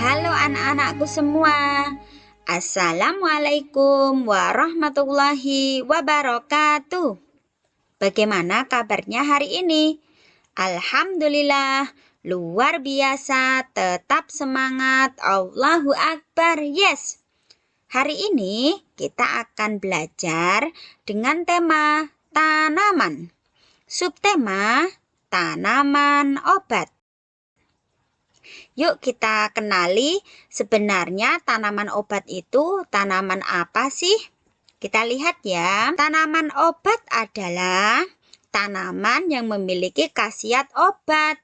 Halo anak-anakku semua. Assalamualaikum warahmatullahi wabarakatuh. Bagaimana kabarnya hari ini? Alhamdulillah, luar biasa, tetap semangat, Allahu Akbar, yes. Hari ini kita akan belajar dengan tema tanaman. Subtema tanaman obat. Yuk kita kenali sebenarnya tanaman obat itu tanaman apa sih? Kita lihat ya. Tanaman obat adalah tanaman yang memiliki khasiat obat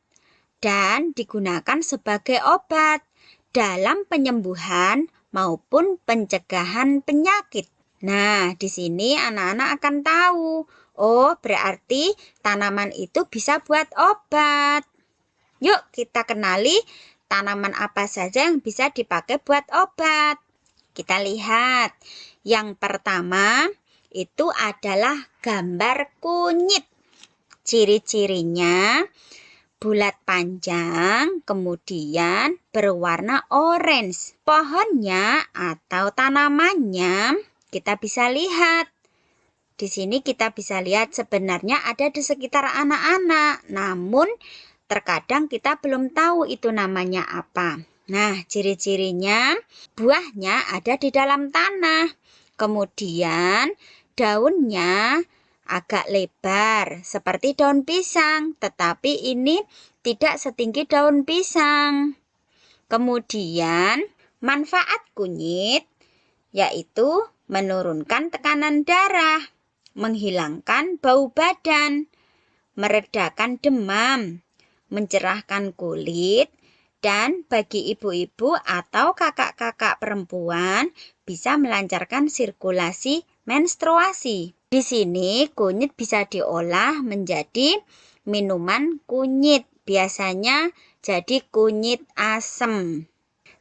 dan digunakan sebagai obat dalam penyembuhan maupun pencegahan penyakit. Nah, di sini anak-anak akan tahu. Oh, berarti tanaman itu bisa buat obat. Yuk kita kenali tanaman apa saja yang bisa dipakai buat obat. Kita lihat. Yang pertama itu adalah gambar kunyit. Ciri-cirinya bulat panjang, kemudian berwarna orange. Pohonnya atau tanamannya kita bisa lihat. Di sini kita bisa lihat sebenarnya ada di sekitar anak-anak. Namun terkadang kita belum tahu itu namanya apa. Nah, ciri-cirinya buahnya ada di dalam tanah. Kemudian daunnya agak lebar seperti daun pisang, tetapi ini tidak setinggi daun pisang. Kemudian manfaat kunyit yaitu menurunkan tekanan darah, menghilangkan bau badan, meredakan demam, mencerahkan kulit, dan bagi ibu-ibu atau kakak-kakak perempuan bisa melancarkan sirkulasi menstruasi. Di sini kunyit bisa diolah menjadi minuman kunyit, biasanya jadi kunyit asem.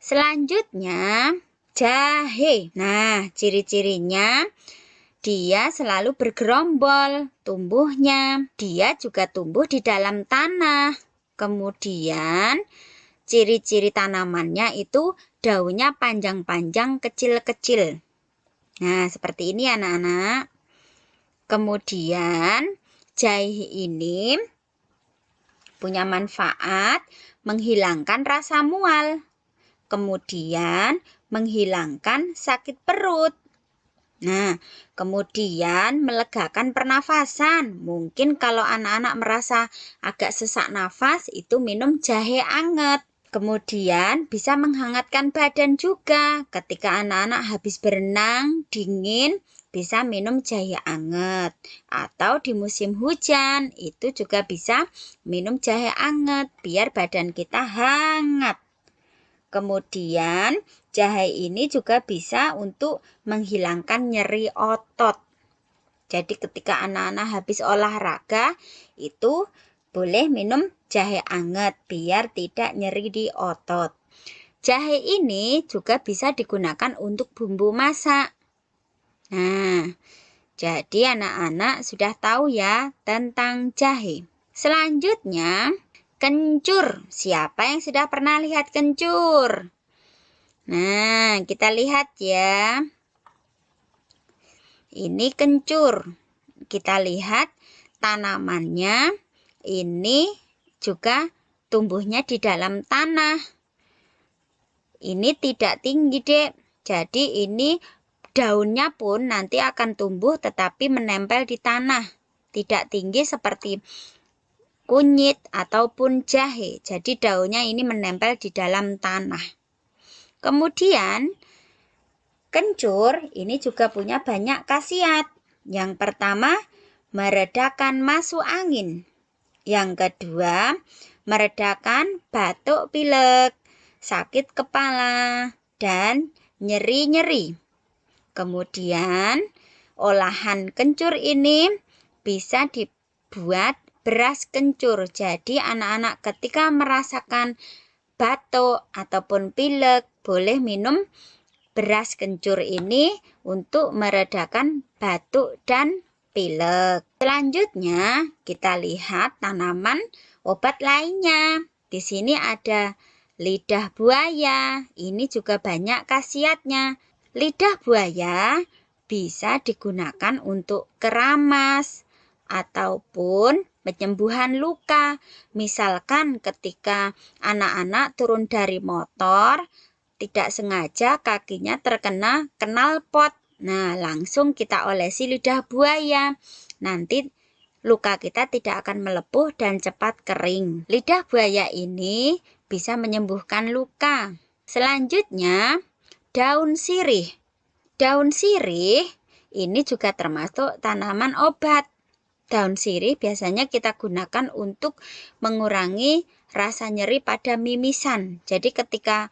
Selanjutnya jahe. Nah, ciri-cirinya dia selalu bergerombol tumbuhnya. Dia juga tumbuh di dalam tanah. Kemudian ciri-ciri tanamannya itu daunnya panjang-panjang, kecil-kecil. Nah, seperti ini anak-anak. Kemudian jahe ini punya manfaat menghilangkan rasa mual. Kemudian menghilangkan sakit perut. Nah, kemudian melegakan pernafasan. Mungkin kalau anak-anak merasa agak sesak nafas, itu minum jahe anget. Kemudian bisa menghangatkan badan juga. Ketika anak-anak habis berenang, dingin, bisa minum jahe anget. Atau di musim hujan, itu juga bisa minum jahe anget, biar badan kita hangat. Kemudian jahe ini juga bisa untuk menghilangkan nyeri otot. Jadi ketika anak-anak habis olahraga itu boleh minum jahe anget biar tidak nyeri di otot. Jahe ini juga bisa digunakan untuk bumbu masak. Nah, jadi anak-anak sudah tahu ya tentang jahe. Selanjutnya kencur. Siapa yang sudah pernah lihat kencur? Nah, kita lihat ya. Ini kencur. Kita lihat tanamannya. Ini juga tumbuhnya di dalam tanah. Ini tidak tinggi, Dek. Jadi ini daunnya pun nanti akan tumbuh tetapi menempel di tanah. Tidak tinggi seperti kunyit ataupun jahe. Jadi daunnya ini menempel di dalam tanah. Kemudian kencur ini juga punya banyak khasiat. Yang pertama, meredakan masuk angin. Yang kedua, meredakan batuk pilek, sakit kepala, dan nyeri-nyeri. Kemudian olahan kencur ini bisa dibuat beras kencur. Jadi anak-anak ketika merasakan batuk ataupun pilek boleh minum beras kencur ini untuk meredakan batuk dan pilek. Selanjutnya kita lihat tanaman obat lainnya. Di sini ada lidah buaya. Ini juga banyak khasiatnya. Lidah buaya bisa digunakan untuk keramas ataupun penyembuhan luka. Misalkan ketika anak-anak turun dari motor, tidak sengaja kakinya terkena knalpot. Nah, langsung kita olesi lidah buaya. Nanti luka kita tidak akan melepuh dan cepat kering. Lidah buaya ini bisa menyembuhkan luka. Selanjutnya, daun sirih. Daun sirih ini juga termasuk tanaman obat. Daun sirih biasanya kita gunakan untuk mengurangi rasa nyeri pada mimisan. Jadi ketika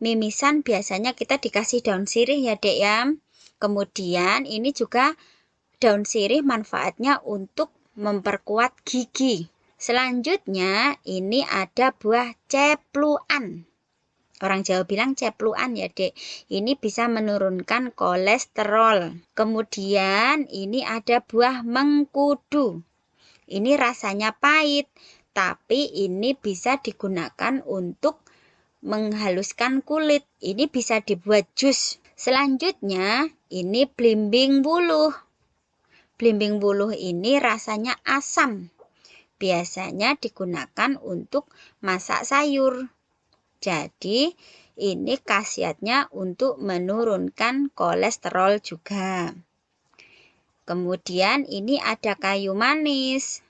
mimisan biasanya kita dikasih daun sirih ya Dek ya. Kemudian ini juga daun sirih manfaatnya untuk memperkuat gigi. Selanjutnya ini ada buah cepluan. Orang Jawa bilang cepluan ya Dek. Ini bisa menurunkan kolesterol. Kemudian ini ada buah mengkudu. Ini rasanya pahit, tapi ini bisa digunakan untuk menghaluskan kulit. Ini bisa dibuat jus. Selanjutnya ini blimbing buluh. Blimbing buluh ini rasanya asam. Biasanya digunakan untuk masak sayur. Jadi, ini khasiatnya untuk menurunkan kolesterol juga. Kemudian ini ada kayu manis,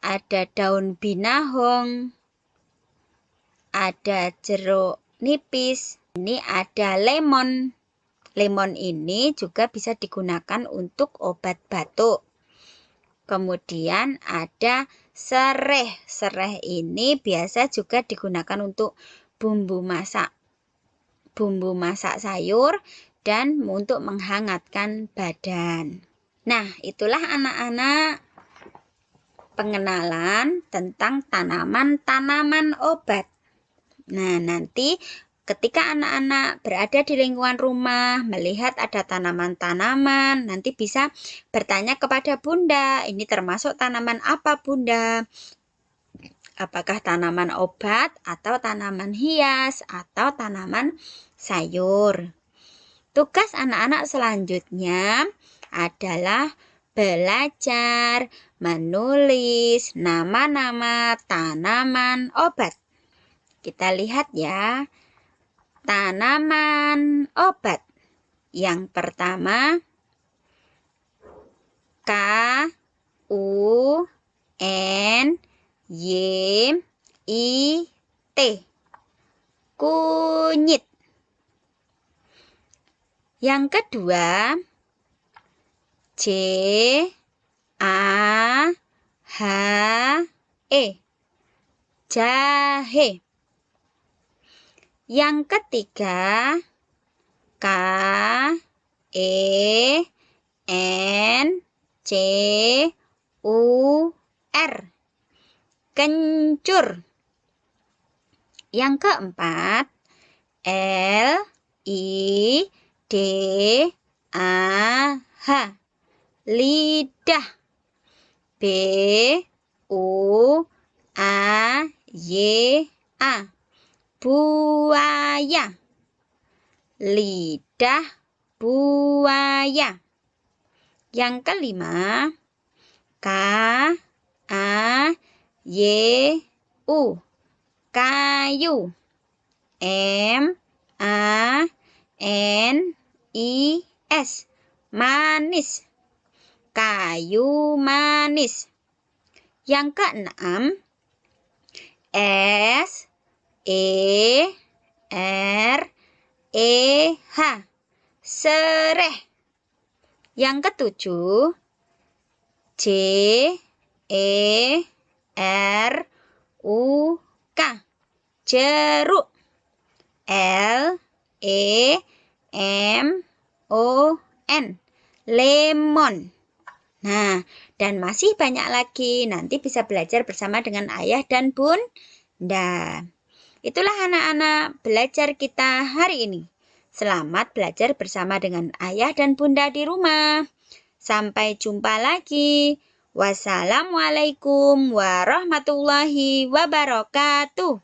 ada daun binahong, ada jeruk nipis, ini ada lemon. Lemon ini juga bisa digunakan untuk obat batuk. Kemudian ada sereh. Sereh ini biasa juga digunakan untuk bumbu masak sayur dan untuk menghangatkan badan. Nah, itulah anak-anak pengenalan tentang tanaman-tanaman obat. Nah, nanti ketika anak-anak berada di lingkungan rumah, melihat ada tanaman-tanaman, nanti bisa bertanya kepada Bunda, ini termasuk tanaman apa Bunda? Apakah tanaman obat atau tanaman hias atau tanaman sayur? Tugas anak-anak selanjutnya adalah belajar menulis nama-nama tanaman obat. Kita lihat ya. Tanaman obat. Yang pertama, K U N Y I T. Kunyit. Yang kedua, J A H E. Jahe. Yang ketiga, K E N C U R. Kencur. Yang keempat, L I D A H. Lidah. B U A Y A. Buaya. Lidah buaya. Yang kelima, K A Y U. Kayu. M A N I S. Manis. Kayu manis. Yang keenam, S E R E H. Sereh. Yang ketujuh, J E R U K. Jeruk. L E M O N. Lemon. Nah, dan masih banyak lagi. Nanti bisa belajar bersama dengan ayah dan bunda. Itulah anak-anak belajar kita hari ini. Selamat belajar bersama dengan ayah dan bunda di rumah. Sampai jumpa lagi. Wassalamualaikum warahmatullahi wabarakatuh.